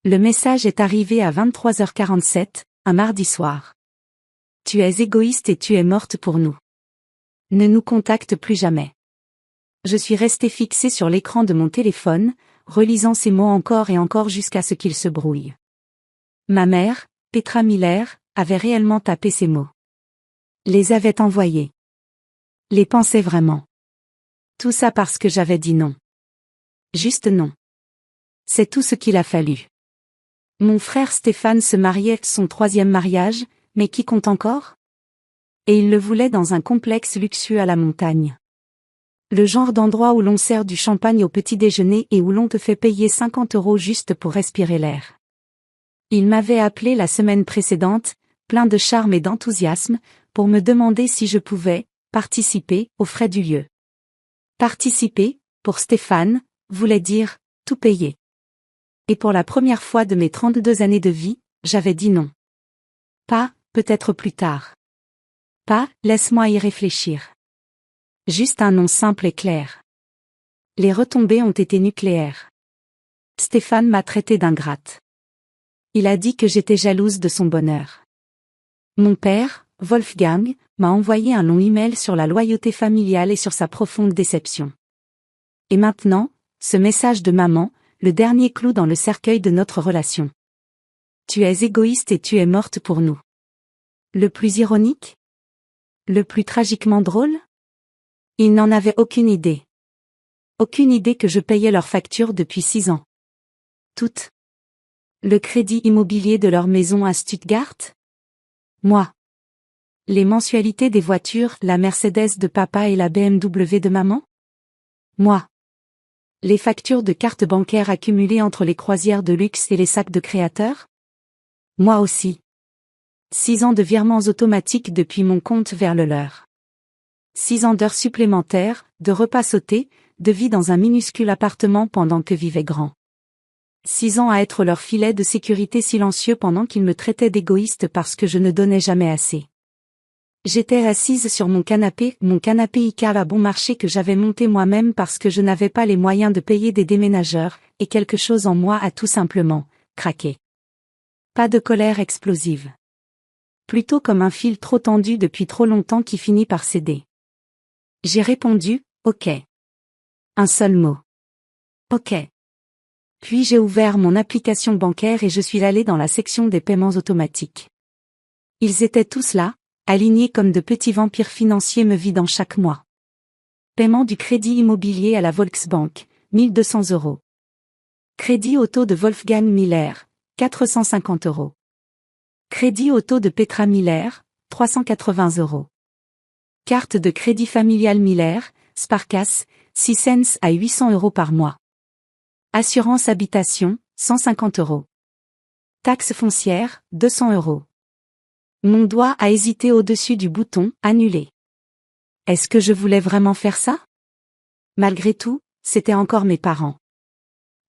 Le message est arrivé à 23h47, un mardi soir. Tu es égoïste et tu es morte pour nous. Ne nous contacte plus jamais. Je suis restée fixée sur l'écran de mon téléphone, relisant ces mots encore et encore jusqu'à ce qu'ils se brouillent. Ma mère, Petra Miller, avait réellement tapé ces mots. Les avait envoyés. Les pensait vraiment. Tout ça parce que j'avais dit non. Juste non. C'est tout ce qu'il a fallu. Mon frère Stéphane se mariait, son 3e mariage, mais qui compte encore? Et il le voulait dans un complexe luxueux à la montagne. Le genre d'endroit où l'on sert du champagne au petit déjeuner et où l'on te fait payer 50 € juste pour respirer l'air. Il m'avait appelé la semaine précédente, plein de charme et d'enthousiasme, pour me demander si je pouvais participer aux frais du lieu. Participer, pour Stéphane, voulait dire tout payer. Et pour la première fois de mes 32 années de vie, j'avais dit non. Pas, peut-être plus tard. Pas, laisse-moi y réfléchir. Juste un non simple et clair. Les retombées ont été nucléaires. Stéphane m'a traité d'ingrate. Il a dit que j'étais jalouse de son bonheur. Mon père, Wolfgang, m'a envoyé un long email sur la loyauté familiale et sur sa profonde déception. Et maintenant, ce message de maman, le dernier clou dans le cercueil de notre relation. Tu es égoïste et tu es morte pour nous. Le plus ironique? Le plus tragiquement drôle? Il n'en avait aucune idée. Aucune idée que je payais leurs factures depuis 6 ans. Toutes. Le crédit immobilier de leur maison à Stuttgart? Moi. Les mensualités des voitures, la Mercedes de papa et la BMW de maman? Moi. Les factures de cartes bancaires accumulées entre les croisières de luxe et les sacs de créateurs? Moi aussi. 6 ans de virements automatiques depuis mon compte vers le leur. 6 ans d'heures supplémentaires, de repas sautés, de vie dans un minuscule appartement pendant que vivait grand. 6 ans à être leur filet de sécurité silencieux pendant qu'ils me traitaient d'égoïste parce que je ne donnais jamais assez. J'étais assise sur mon canapé IKEA à bon marché que j'avais monté moi-même parce que je n'avais pas les moyens de payer des déménageurs, et quelque chose en moi a tout simplement craqué. Pas de colère explosive. Plutôt comme un fil trop tendu depuis trop longtemps qui finit par céder. J'ai répondu, ok. Un seul mot. Ok. Puis j'ai ouvert mon application bancaire et je suis allée dans la section des paiements automatiques. Ils étaient tous là, alignés comme de petits vampires financiers me vidant chaque mois. Paiement du crédit immobilier à la Volksbank, 1200 €. Crédit auto de Wolfgang Miller, 450 €. Crédit auto de Petra Miller, 380 €. Carte de crédit familial Miller, Sparkas, 6 cents à 800 € par mois. Assurance habitation, 150 €. Taxe foncière, 200 €. Mon doigt a hésité au-dessus du bouton « Annuler ». Est-ce que je voulais vraiment faire ça? Malgré tout, c'étaient encore mes parents.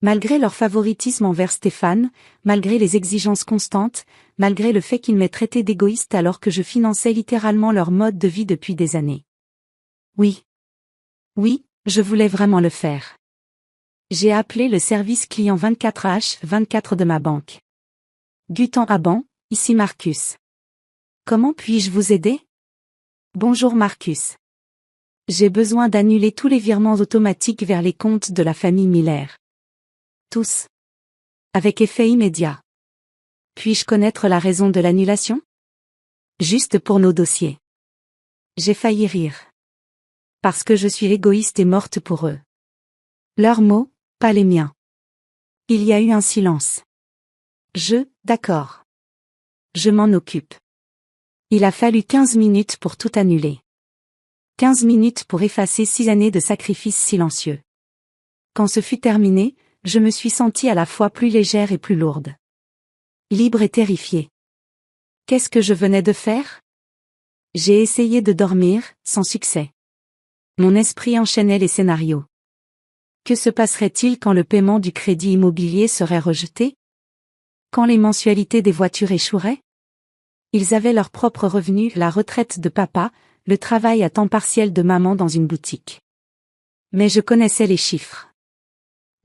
Malgré leur favoritisme envers Stéphane, malgré les exigences constantes, malgré le fait qu'ils m'aient traité d'égoïste alors que je finançais littéralement leur mode de vie depuis des années. Oui. Oui, je voulais vraiment le faire. J'ai appelé le service client 24H24 de ma banque. Gutan Aban, ici Marcus. Comment puis-je vous aider? Bonjour Marcus. J'ai besoin d'annuler tous les virements automatiques vers les comptes de la famille Miller. Tous. Avec effet immédiat. Puis-je connaître la raison de l'annulation? Juste pour nos dossiers. J'ai failli rire. Parce que je suis égoïste et morte pour eux. Leurs mots, pas les miens. Il y a eu un silence. D'accord. Je m'en occupe. Il a fallu 15 minutes pour tout annuler. 15 minutes pour effacer 6 années de sacrifices silencieux. Quand ce fut terminé, je me suis sentie à la fois plus légère et plus lourde. Libre et terrifiée. Qu'est-ce que je venais de faire? J'ai essayé de dormir, sans succès. Mon esprit enchaînait les scénarios. Que se passerait-il quand le paiement du crédit immobilier serait rejeté? Quand les mensualités des voitures échoueraient? Ils avaient leurs propres revenus, la retraite de papa, le travail à temps partiel de maman dans une boutique. Mais je connaissais les chiffres.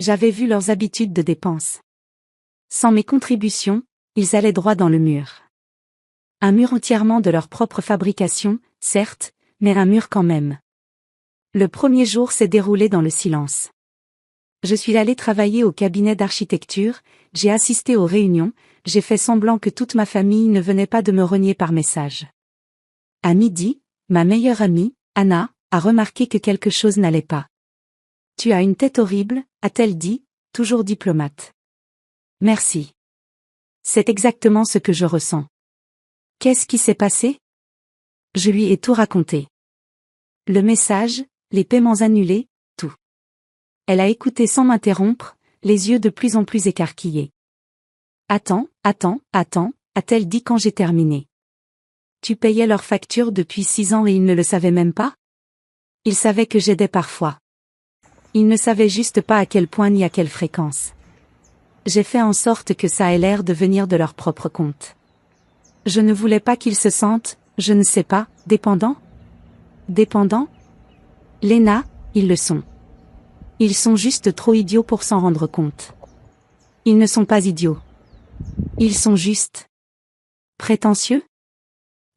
J'avais vu leurs habitudes de dépenses. Sans mes contributions, ils allaient droit dans le mur. Un mur entièrement de leur propre fabrication, certes, mais un mur quand même. Le premier jour s'est déroulé dans le silence. Je suis allée travailler au cabinet d'architecture, j'ai assisté aux réunions, j'ai fait semblant que toute ma famille ne venait pas de me renier par message. À midi, ma meilleure amie, Anna, a remarqué que quelque chose n'allait pas. « Tu as une tête horrible », a-t-elle dit, toujours diplomate. « Merci. C'est exactement ce que je ressens. » « Qu'est-ce qui s'est passé ? » Je lui ai tout raconté. Le message, les paiements annulés, tout. Elle a écouté sans m'interrompre, les yeux de plus en plus écarquillés. « Attends, a-t-elle dit quand j'ai terminé. Tu payais leurs factures depuis 6 ans et ils ne le savaient même pas ? Ils savaient que j'aidais parfois. Ils ne savaient juste pas à quel point ni à quelle fréquence. J'ai fait en sorte que ça ait l'air de venir de leur propre compte. Je ne voulais pas qu'ils se sentent, je ne sais pas, dépendants ? Dépendants ? Léna, ils le sont. Ils sont juste trop idiots pour s'en rendre compte. Ils ne sont pas idiots. Ils sont juste prétentieux ?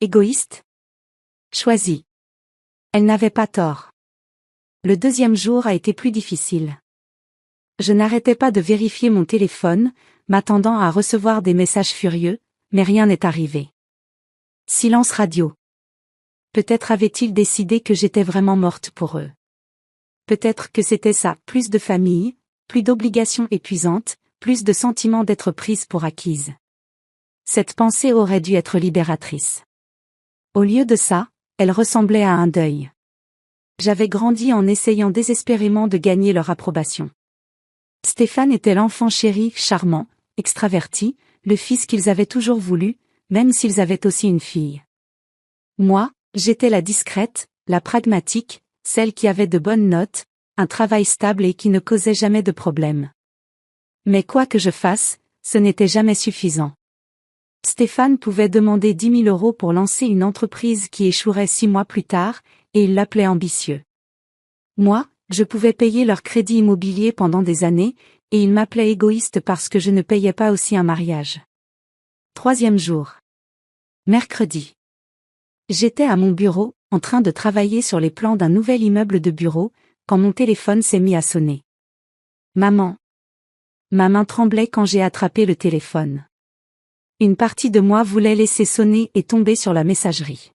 Égoïstes ? Choisis. Elle n'avait pas tort. Le deuxième jour a été plus difficile. Je n'arrêtais pas de vérifier mon téléphone, m'attendant à recevoir des messages furieux, mais rien n'est arrivé. Silence radio. Peut-être avaient-ils décidé que j'étais vraiment morte pour eux. Peut-être que c'était ça, plus de famille, plus d'obligations épuisantes, plus de sentiments d'être prise pour acquise. Cette pensée aurait dû être libératrice. Au lieu de ça, elle ressemblait à un deuil. J'avais grandi en essayant désespérément de gagner leur approbation. Stéphane était l'enfant chéri, charmant, extraverti, le fils qu'ils avaient toujours voulu, même s'ils avaient aussi une fille. Moi, j'étais la discrète, la pragmatique, celle qui avait de bonnes notes, un travail stable et qui ne causait jamais de problème. Mais quoi que je fasse, ce n'était jamais suffisant. Stéphane pouvait demander 10 000 € pour lancer une entreprise qui échouerait 6 mois plus tard, et il l'appelait ambitieux. Moi, je pouvais payer leur crédit immobilier pendant des années, et il m'appelait égoïste parce que je ne payais pas aussi un mariage. 3e jour. Mercredi. J'étais à mon bureau, en train de travailler sur les plans d'un nouvel immeuble de bureau, quand mon téléphone s'est mis à sonner. Maman. Ma main tremblait quand j'ai attrapé le téléphone. Une partie de moi voulait laisser sonner et tomber sur la messagerie.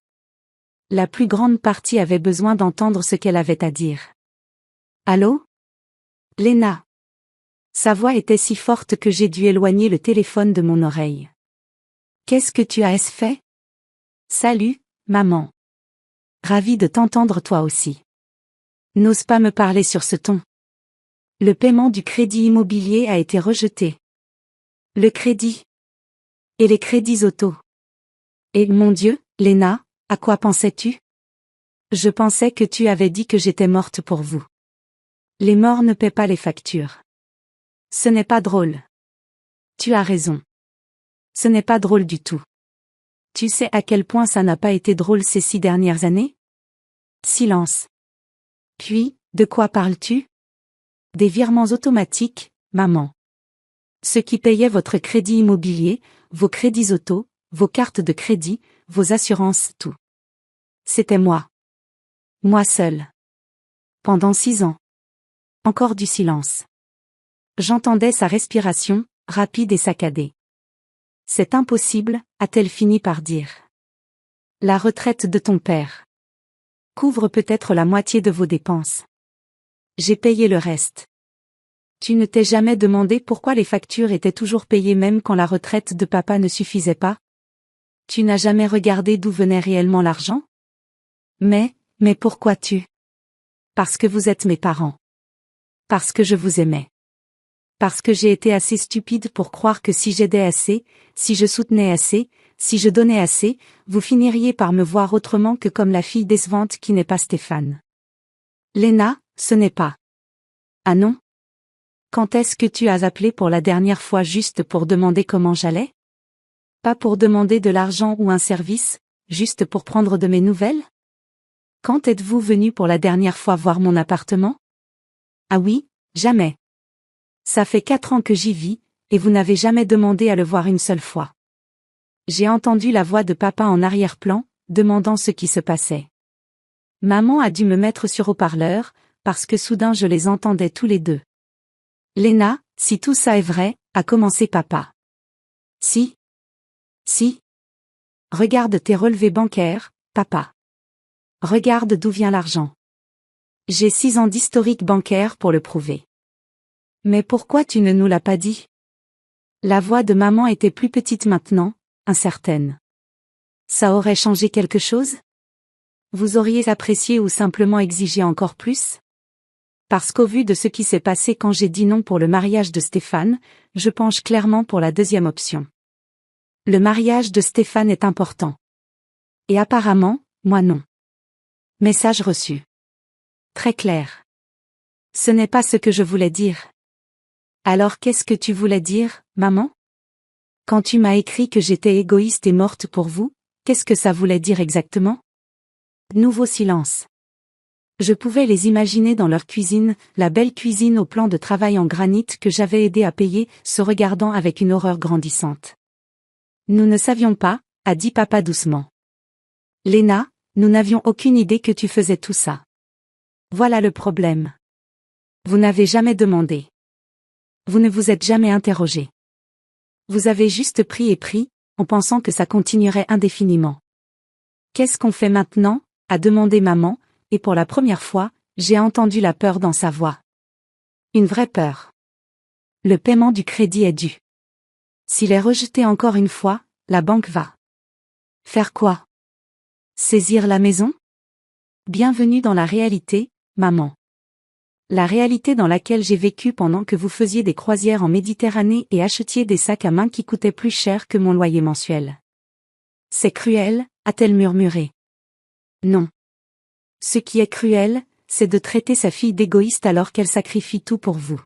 La plus grande partie avait besoin d'entendre ce qu'elle avait à dire. Allô ? Léna. Sa voix était si forte que j'ai dû éloigner le téléphone de mon oreille. Qu'est-ce que tu as fait ? Salut, maman. Ravie de t'entendre toi aussi. N'ose pas me parler sur ce ton. Le paiement du crédit immobilier a été rejeté. Le crédit. Et les crédits auto. Et mon Dieu, Léna, à quoi pensais-tu ? Je pensais que tu avais dit que j'étais morte pour vous. Les morts ne paient pas les factures. Ce n'est pas drôle. Tu as raison. Ce n'est pas drôle du tout. Tu sais à quel point ça n'a pas été drôle ces 6 dernières années ? Silence. Puis, de quoi parles-tu ? Des virements automatiques, maman. Ceux qui payaient votre crédit immobilier, vos crédits auto, vos cartes de crédit, vos assurances, tout. C'était moi. Moi seule. Pendant 6 ans. Encore du silence. J'entendais sa respiration, rapide et saccadée. C'est impossible, a-t-elle fini par dire. La retraite de ton père couvre peut-être la moitié de vos dépenses. J'ai payé le reste. Tu ne t'es jamais demandé pourquoi les factures étaient toujours payées même quand la retraite de papa ne suffisait pas ? Tu n'as jamais regardé d'où venait réellement l'argent ? Mais pourquoi tu ? Parce que vous êtes mes parents. Parce que je vous aimais. Parce que j'ai été assez stupide pour croire que si j'aidais assez, si je soutenais assez, si je donnais assez, vous finiriez par me voir autrement que comme la fille décevante qui n'est pas Stéphane. Léna, ce n'est pas. Ah non ? Quand est-ce que tu as appelé pour la dernière fois juste pour demander comment j'allais ? Pas pour demander de l'argent ou un service, juste pour prendre de mes nouvelles ? Quand êtes-vous venu pour la dernière fois voir mon appartement ? Ah oui, jamais. Ça fait 4 ans que j'y vis, et vous n'avez jamais demandé à le voir une seule fois. J'ai entendu la voix de papa en arrière-plan, demandant ce qui se passait. Maman a dû me mettre sur haut-parleur, parce que soudain je les entendais tous les deux. Léna, si tout ça est vrai, a commencé papa. Si. Regarde tes relevés bancaires, papa. Regarde d'où vient l'argent. J'ai 6 ans d'historique bancaire pour le prouver. Mais pourquoi tu ne nous l'as pas dit? La voix de maman était plus petite maintenant, incertaine. Ça aurait changé quelque chose? Vous auriez apprécié ou simplement exigé encore plus? Parce qu'au vu de ce qui s'est passé quand j'ai dit non pour le mariage de Stéphane, je penche clairement pour la deuxième option. Le mariage de Stéphane est important. Et apparemment, moi non. Message reçu. Très clair. Ce n'est pas ce que je voulais dire. Alors qu'est-ce que tu voulais dire, maman? Quand tu m'as écrit que j'étais égoïste et morte pour vous, qu'est-ce que ça voulait dire exactement? Nouveau silence. Je pouvais les imaginer dans leur cuisine, la belle cuisine au plan de travail en granit que j'avais aidé à payer, se regardant avec une horreur grandissante. Nous ne savions pas, a dit papa doucement. Léna, nous n'avions aucune idée que tu faisais tout ça. Voilà le problème. Vous n'avez jamais demandé. Vous ne vous êtes jamais interrogé. Vous avez juste pris, en pensant que ça continuerait indéfiniment. Qu'est-ce qu'on fait maintenant? A demandé maman, et pour la première fois, j'ai entendu la peur dans sa voix. Une vraie peur. Le paiement du crédit est dû. S'il est rejeté encore une fois, la banque va. Faire quoi? Saisir la maison? Bienvenue dans la réalité, maman. La réalité dans laquelle j'ai vécu pendant que vous faisiez des croisières en Méditerranée et achetiez des sacs à main qui coûtaient plus cher que mon loyer mensuel. C'est cruel, a-t-elle murmuré. Non. Ce qui est cruel, c'est de traiter sa fille d'égoïste alors qu'elle sacrifie tout pour vous.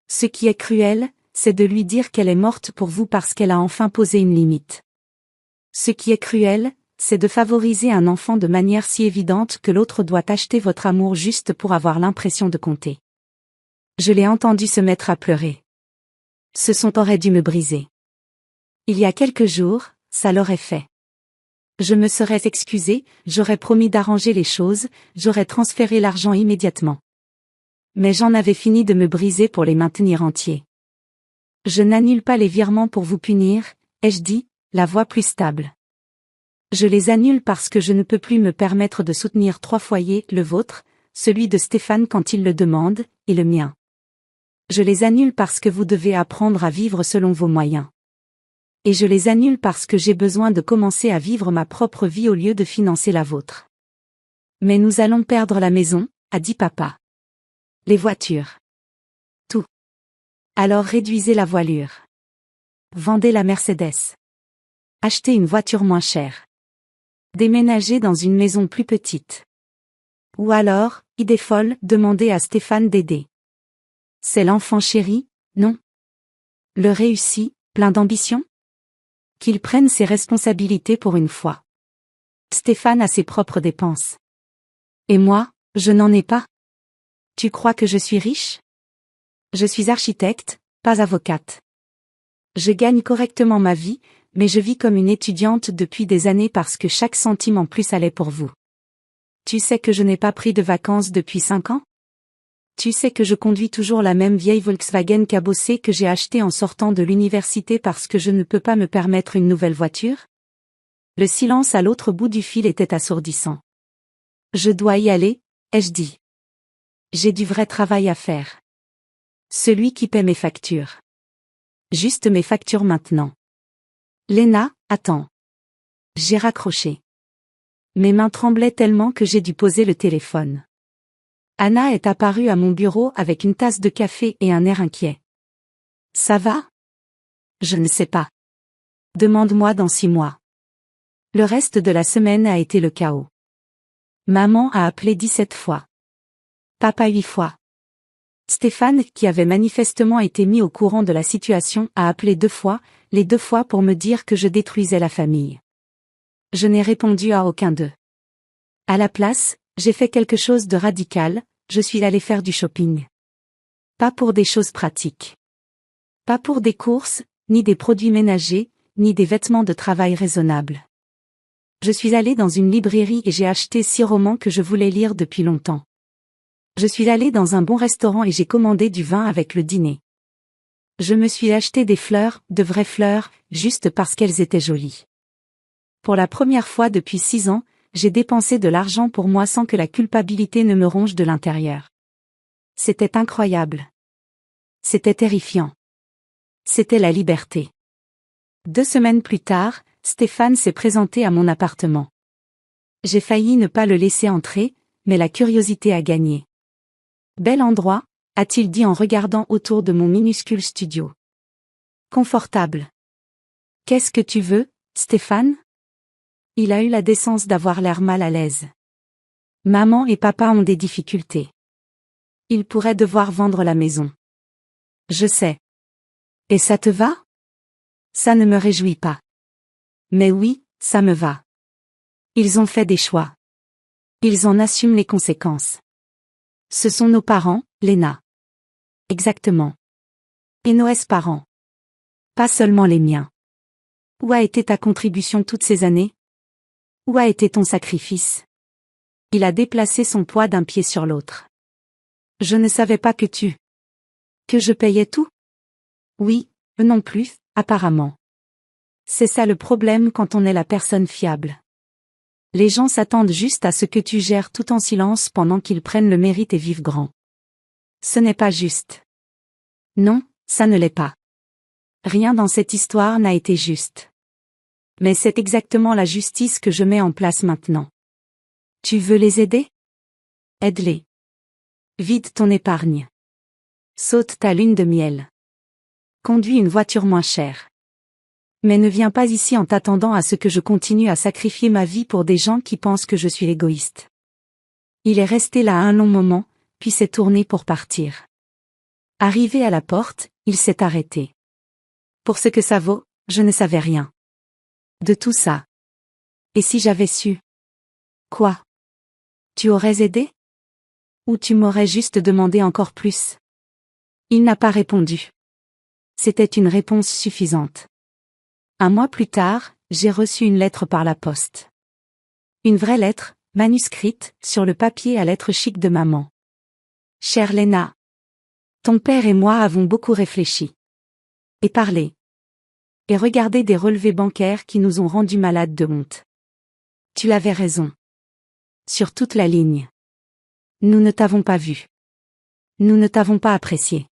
Ce qui est cruel, c'est de lui dire qu'elle est morte pour vous parce qu'elle a enfin posé une limite. Ce qui est cruel, c'est de favoriser un enfant de manière si évidente que l'autre doit acheter votre amour juste pour avoir l'impression de compter. Je l'ai entendu se mettre à pleurer. Ce son aurait dû me briser. Il y a quelques jours, ça l'aurait fait. Je me serais excusée, j'aurais promis d'arranger les choses, j'aurais transféré l'argent immédiatement. Mais j'en avais fini de me briser pour les maintenir entiers. Je n'annule pas les virements pour vous punir, ai-je dit, la voix plus stable. Je les annule parce que je ne peux plus me permettre de soutenir 3 foyers, le vôtre, celui de Stéphane quand il le demande, et le mien. Je les annule parce que vous devez apprendre à vivre selon vos moyens. Et je les annule parce que j'ai besoin de commencer à vivre ma propre vie au lieu de financer la vôtre. Mais nous allons perdre la maison, a dit papa. Les voitures. Tout. Alors réduisez la voilure. Vendez la Mercedes. Achetez une voiture moins chère. Déménagez dans une maison plus petite. Ou alors, idée folle, demandez à Stéphane d'aider. C'est l'enfant chéri, non? Le réussi, plein d'ambition? Qu'il prenne ses responsabilités pour une fois. Stéphane a ses propres dépenses. Et moi, je n'en ai pas. Tu crois que je suis riche? Je suis architecte, pas avocate. Je gagne correctement ma vie, mais je vis comme une étudiante depuis des années parce que chaque centime en plus allait pour vous. Tu sais que je n'ai pas pris de vacances depuis 5 ans? Tu sais que je conduis toujours la même vieille Volkswagen cabossée que j'ai achetée en sortant de l'université parce que je ne peux pas me permettre une nouvelle voiture? Le silence à l'autre bout du fil était assourdissant. Je dois y aller, ai-je dit. J'ai du vrai travail à faire. Celui qui paie mes factures. Juste mes factures maintenant. Léna, attends. J'ai raccroché. Mes mains tremblaient tellement que j'ai dû poser le téléphone. Anna est apparue à mon bureau avec une tasse de café et un air inquiet. Ça va? Je ne sais pas. Demande-moi dans 6 mois. Le reste de la semaine a été le chaos. Maman a appelé 17 fois. Papa 8 fois. Stéphane, qui avait manifestement été mis au courant de la situation, a appelé 2 fois, les 2 fois pour me dire que je détruisais la famille. Je n'ai répondu à aucun d'eux. À la place, j'ai fait quelque chose de radical, je suis allée faire du shopping. Pas pour des choses pratiques. Pas pour des courses, ni des produits ménagers, ni des vêtements de travail raisonnables. Je suis allée dans une librairie et j'ai acheté 6 romans que je voulais lire depuis longtemps. Je suis allée dans un bon restaurant et j'ai commandé du vin avec le dîner. Je me suis acheté des fleurs, de vraies fleurs, juste parce qu'elles étaient jolies. Pour la première fois depuis 6 ans, j'ai dépensé de l'argent pour moi sans que la culpabilité ne me ronge de l'intérieur. C'était incroyable. C'était terrifiant. C'était la liberté. 2 semaines plus tard, Stéphane s'est présenté à mon appartement. J'ai failli ne pas le laisser entrer, mais la curiosité a gagné. Bel endroit, a-t-il dit en regardant autour de mon minuscule studio. Confortable. Qu'est-ce que tu veux, Stéphane? Il a eu la décence d'avoir l'air mal à l'aise. Maman et papa ont des difficultés. Ils pourraient devoir vendre la maison. Je sais. Et ça te va? Ça ne me réjouit pas. Mais oui, ça me va. Ils ont fait des choix. Ils en assument les conséquences. Ce sont nos parents, Léna. Exactement. Et nos parents. Pas seulement les miens. Où a été ta contribution toutes ces années? Où a été ton sacrifice? Il a déplacé son poids d'un pied sur l'autre. Je ne savais pas que je payais tout? Oui, eux non plus, apparemment. C'est ça le problème quand on est la personne fiable. Les gens s'attendent juste à ce que tu gères tout en silence pendant qu'ils prennent le mérite et vivent grand. Ce n'est pas juste. Non, ça ne l'est pas. Rien dans cette histoire n'a été juste. Mais c'est exactement la justice que je mets en place maintenant. Tu veux les aider? Aide-les. Vide ton épargne. Saute ta lune de miel. Conduis une voiture moins chère. Mais ne viens pas ici en t'attendant à ce que je continue à sacrifier ma vie pour des gens qui pensent que je suis égoïste. Il est resté là un long moment, puis s'est tourné pour partir. Arrivé à la porte, il s'est arrêté. Pour ce que ça vaut, je ne savais rien. De tout ça. Et si j'avais su? Quoi? Tu aurais aidé? Ou tu m'aurais juste demandé encore plus? Il n'a pas répondu. C'était une réponse suffisante. 1 mois plus tard, j'ai reçu une lettre par la poste. Une vraie lettre, manuscrite, sur le papier à lettres chic de maman. Chère Léna. Ton père et moi avons beaucoup réfléchi. Et parlé. Et regardé des relevés bancaires qui nous ont rendus malades de honte. Tu avais raison. Sur toute la ligne. Nous ne t'avons pas vu. Nous ne t'avons pas apprécié.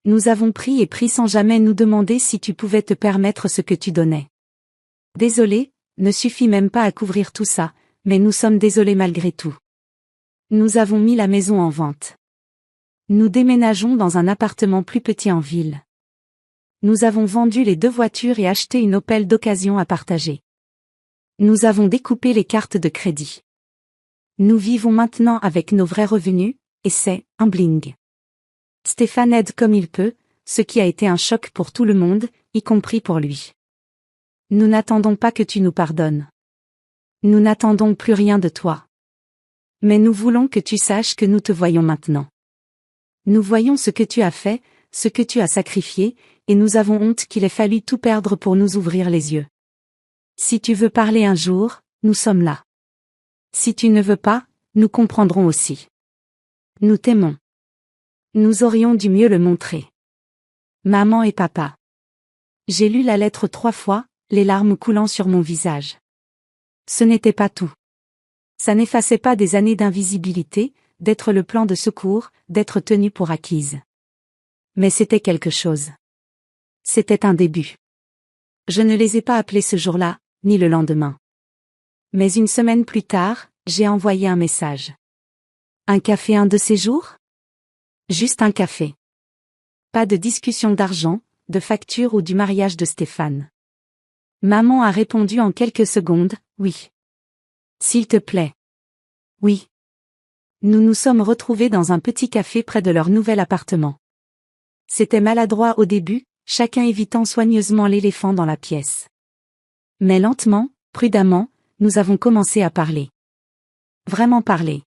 Nous avons pris sans jamais nous demander si tu pouvais te permettre ce que tu donnais. Désolé, ne suffit même pas à couvrir tout ça, mais nous sommes désolés malgré tout. Nous avons mis la maison en vente. Nous déménageons dans un appartement plus petit en ville. Nous avons vendu les 2 voitures et acheté une Opel d'occasion à partager. Nous avons découpé les cartes de crédit. Nous vivons maintenant avec nos vrais revenus, et c'est un bling. Stéphane aide comme il peut, ce qui a été un choc pour tout le monde, y compris pour lui. Nous n'attendons pas que tu nous pardonnes. Nous n'attendons plus rien de toi. Mais nous voulons que tu saches que nous te voyons maintenant. Nous voyons ce que tu as fait, ce que tu as sacrifié, et nous avons honte qu'il ait fallu tout perdre pour nous ouvrir les yeux. Si tu veux parler un jour, nous sommes là. Si tu ne veux pas, nous comprendrons aussi. Nous t'aimons. Nous aurions dû mieux le montrer. Maman et papa. J'ai lu la lettre 3 fois, les larmes coulant sur mon visage. Ce n'était pas tout. Ça n'effaçait pas des années d'invisibilité, d'être le plan de secours, d'être tenu pour acquise. Mais c'était quelque chose. C'était un début. Je ne les ai pas appelés ce jour-là, ni le lendemain. Mais 1 semaine plus tard, j'ai envoyé un message. Un café un de ces jours? Juste un café. Pas de discussion d'argent, de facture ou du mariage de Stéphane. Maman a répondu en quelques secondes, oui. S'il te plaît. Oui. Nous nous sommes retrouvés dans un petit café près de leur nouvel appartement. C'était maladroit au début, chacun évitant soigneusement l'éléphant dans la pièce. Mais lentement, prudemment, nous avons commencé à parler. Vraiment parler.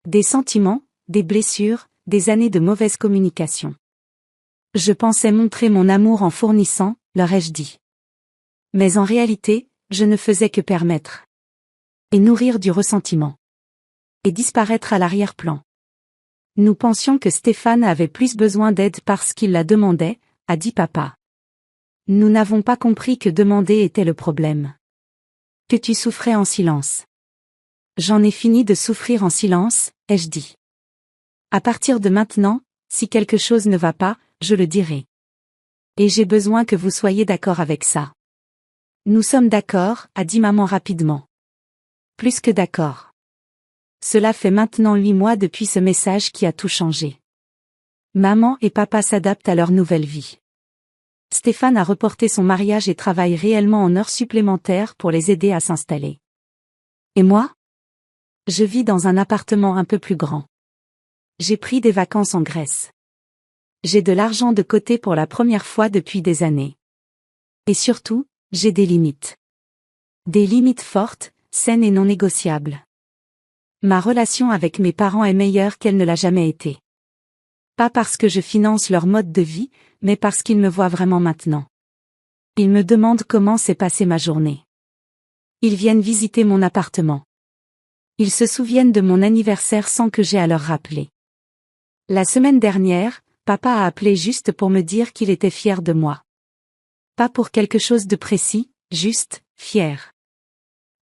Des sentiments, des blessures, des années de mauvaise communication. Je pensais montrer mon amour en fournissant, leur ai-je dit. Mais en réalité, je ne faisais que permettre. Et nourrir du ressentiment. Et disparaître à l'arrière-plan. Nous pensions que Stéphane avait plus besoin d'aide parce qu'il la demandait, a dit papa. Nous n'avons pas compris que demander était le problème. Que tu souffrais en silence. J'en ai fini de souffrir en silence, ai-je dit. À partir de maintenant, si quelque chose ne va pas, je le dirai. Et j'ai besoin que vous soyez d'accord avec ça. Nous sommes d'accord, a dit maman rapidement. Plus que d'accord. Cela fait maintenant 8 mois depuis ce message qui a tout changé. Maman et papa s'adaptent à leur nouvelle vie. Stéphane a reporté son mariage et travaille réellement en heures supplémentaires pour les aider à s'installer. Et moi? Je vis dans un appartement un peu plus grand. J'ai pris des vacances en Grèce. J'ai de l'argent de côté pour la première fois depuis des années. Et surtout, j'ai des limites. Des limites fortes, saines et non négociables. Ma relation avec mes parents est meilleure qu'elle ne l'a jamais été. Pas parce que je finance leur mode de vie, mais parce qu'ils me voient vraiment maintenant. Ils me demandent comment s'est passée ma journée. Ils viennent visiter mon appartement. Ils se souviennent de mon anniversaire sans que j'aie à leur rappeler. La semaine dernière, papa a appelé juste pour me dire qu'il était fier de moi. Pas pour quelque chose de précis, juste, fier.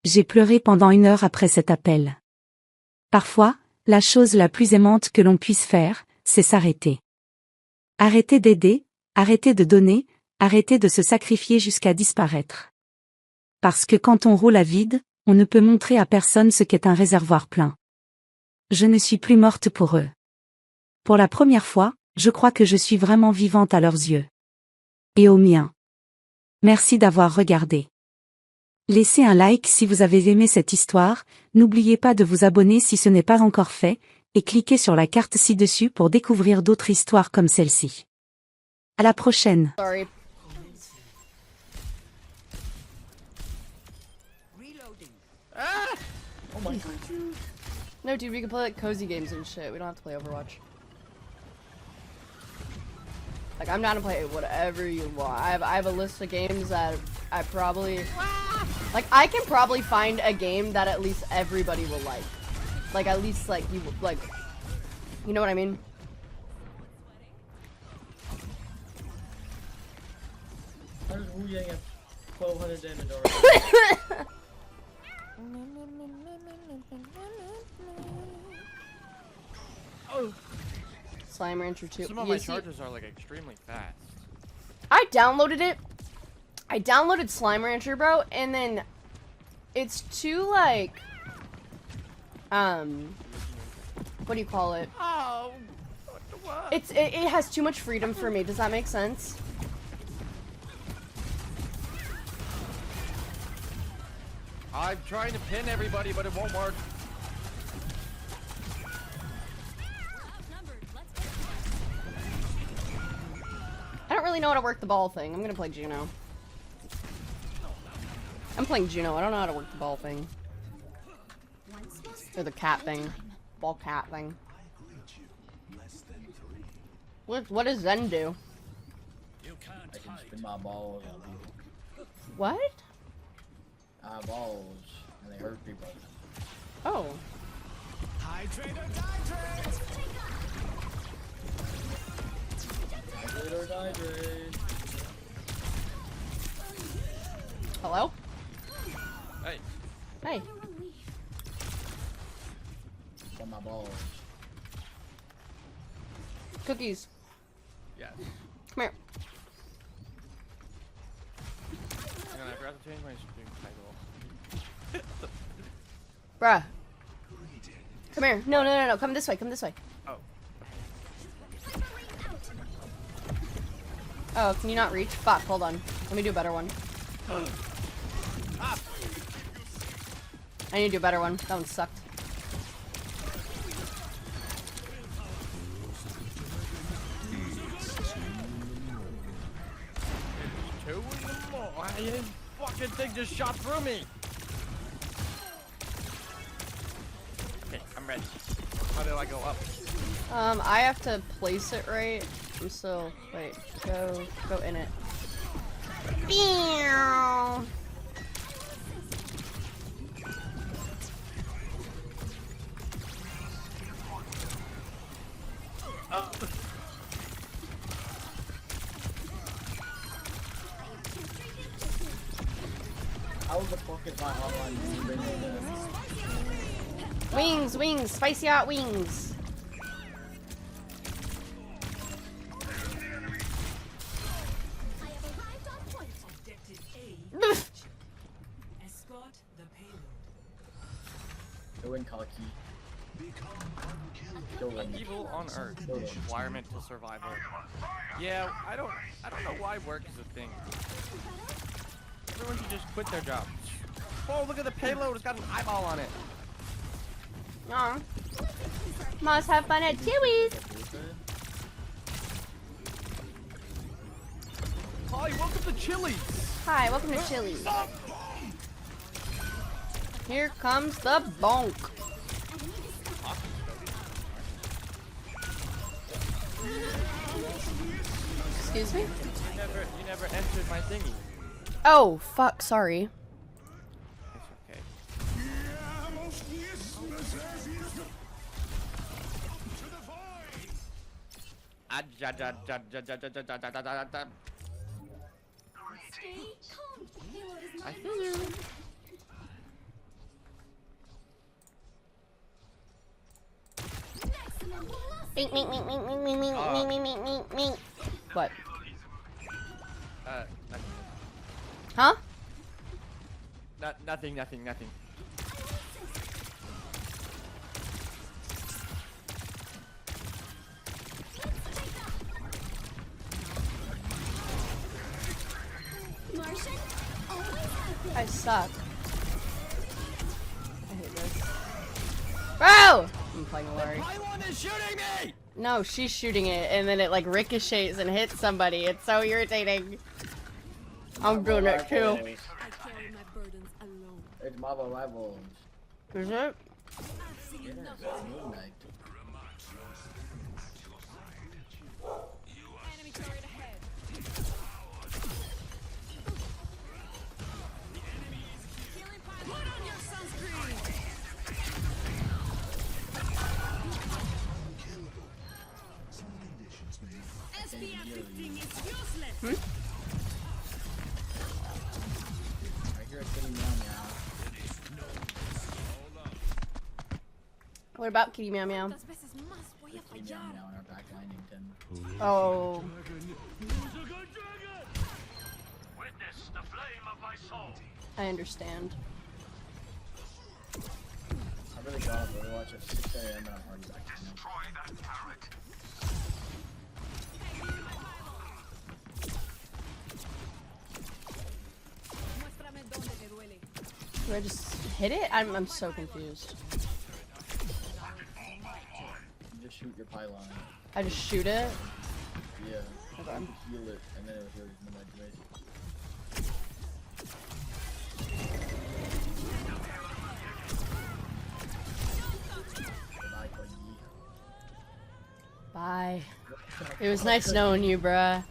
J'ai pleuré pendant 1 heure après cet appel. Parfois, la chose la plus aimante que l'on puisse faire, c'est s'arrêter. Arrêter d'aider, arrêter de donner, arrêter de se sacrifier jusqu'à disparaître. Parce que quand on roule à vide, on ne peut montrer à personne ce qu'est un réservoir plein. Je ne suis plus morte pour eux. Pour la première fois, je crois que je suis vraiment vivante à leurs yeux. Et aux miens. Merci d'avoir regardé. Laissez un like si vous avez aimé cette histoire, n'oubliez pas de vous abonner si ce n'est pas encore fait, et cliquez sur la carte ci-dessus pour découvrir d'autres histoires comme celle-ci. À la prochaine. Sorry. Ah! Oh my god. No, dude, we can play like cozy games and shit. We don't have to play Overwatch. Like, I'm down to play whatever you want. I have a list of games that I probably... Like, I can probably find a game that at least everybody will like. Like, at least, like, you, like... You know what I mean? Oh. Slime Rancher 2. Some of my charges are like extremely fast. I downloaded it. I downloaded Slime Rancher, bro, and then it's too like what do you call it? Oh, what? It has too much freedom for me. Does that make sense? I'm trying to pin everybody, but it won't work. I don't really know how to work the ball thing. I'm gonna play Juno. I'm playing Juno. I don't know how to work the ball thing. Or the cat thing. Ball cat thing. What does Zen do? I can spin my balls on people. What? I have balls, and they hurt people. Oh. Hydrate or dihydrate. Hello? Hey. Hey. On my balls. Cookies. Yes. Come here. Hang on, I forgot to change my stream title. Bruh. Come here. No. Come this way. Come this way. Oh. Oh, can you not reach? Fuck, hold on. Let me do a better one. I need to do a better one. That one sucked. Two more. This fucking thing just shot through me. Okay, I'm ready. How do I go up? I have to place it right. I'm still. Wait. Go in it. Meow. How the fuck is my online Wings, wings, spicy hot wings. Go in, cocky. Evil on Earth. Requirement to survival. Yeah, I don't know why work is a thing. Everyone should just quit their jobs. Oh, look at the payload. It's got an eyeball on it. Aw. Must have fun at Chewy's. Hi, welcome to Chili's. Hi, welcome to Chili's. Here comes the bonk. Excuse me? You never entered my thingy. Oh, fuck, sorry. It's okay. I feel you. Mink, mink, mink, mink, mink, mink, mink, mink, mink, mink, mink, mink. What? Nothing. Huh? Nothing. I suck. I hate this. Bro! I'm playing Lori. Pylon is shooting me! No, she's shooting it, and then it like ricochets and hits somebody. It's so irritating. I'm doing it too. It's Marvel Rivals. Is it? Yeah, it's midnight. Hmm? I hear a kitty meow meow. What about Kitty Meow Meow? Kitty meow meow in our back Linington. Oh. I understand. I really got up to watch at 6 a.m. and I'm already back to now. Do I just hit it? I'm so confused. You just shoot your pylon. I just shoot it? Yeah. Okay. You heal it, and then it'll heal you from the duration. Goodbye, Cody. Bye. It was nice knowing you, bruh.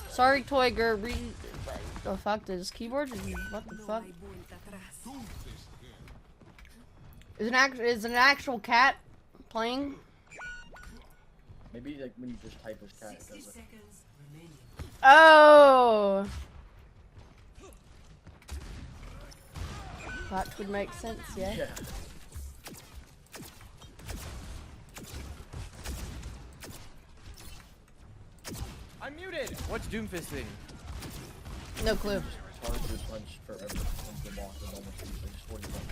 Sorry, Toy Girl. The fuck, this keyboard? What the fuck? Is an actual cat playing? Maybe like when you just type as cat, it does it. Oh! That would make sense, yeah? Yeah. I'm muted! What's Doomfisting? No clue. Charge your punch forever until the boss is almost finished. Just hold your punch.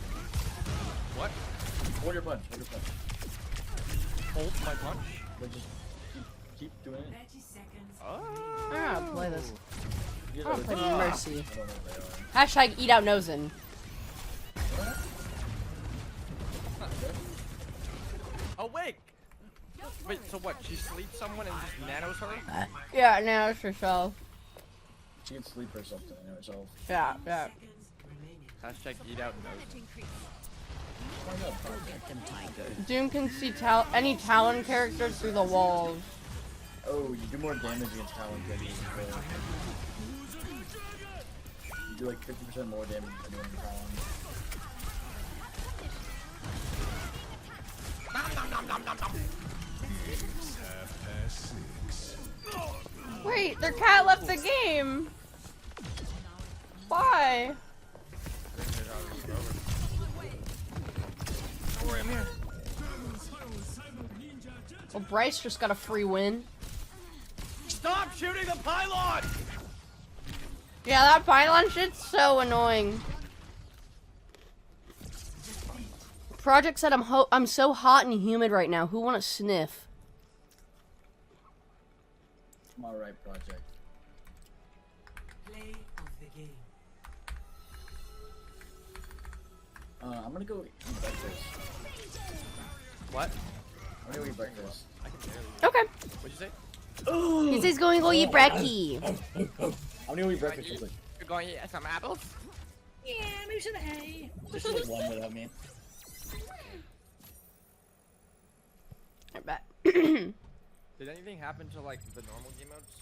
What? Hold your punch. Hold your punch. Hold my punch? Like just keep doing it. Oh. I don't know how to play this. You I don't play Ah. Mercy. I don't know what they are. Hashtag eat out nosin. Awake! Wait, so what? She sleeps someone and just nanos her? Yeah, now it's herself. She can sleep herself to herself. Yeah, yeah. Hashtag eat out nose. Doom can see any Talon characters through the walls. Oh, you do more damage against Talon enemies as well. You do like 50% more damage than anyone in Talon. Wait, their cat left the game. Why? Don't worry, I'm here. Well, Bryce just got a free win. Stop shooting the pylon! Yeah, that pylon shit's so annoying. Project said I'm so hot and humid right now. Who want to sniff? I'm alright, Project. Play of the game. I'm gonna go eat breakfast. What? I'm gonna go eat breakfast. I can barely. Okay. What'd you say? He says going to eat brekkie. I'm gonna go eat breakfast real quick. You're going to eat some apples? Yeah, maybe some hay. Just like one without me. I bet. Did anything happen to like the normal game modes?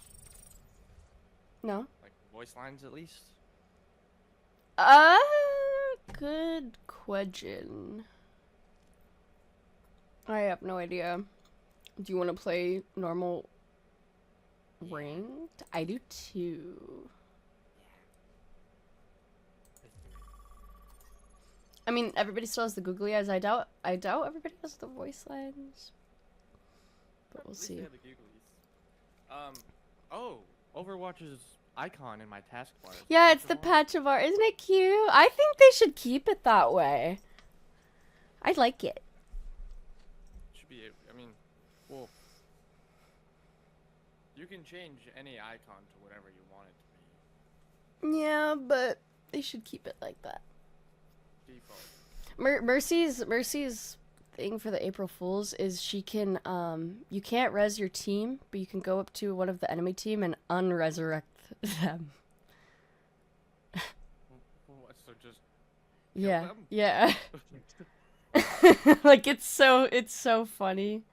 No. Like voice lines at least? Good question. I have no idea. Do you want to play normal ranked? I do too. I mean, everybody still has the googly eyes. I doubt everybody has the voice lines. But we'll see. Oh, Overwatch's icon in my taskbar. Yeah, it's the patch of art. Isn't it cute? I think they should keep it that way. I like it. Should be, I mean, well, you can change any icon to whatever you want it to be. Yeah, but they should keep it like that. Default. Mercy's thing for the April Fools is she can you can't res your team, but you can go up to one of the enemy team and unresurrect them. What, so just kill Yeah, them? yeah. Like it's so funny.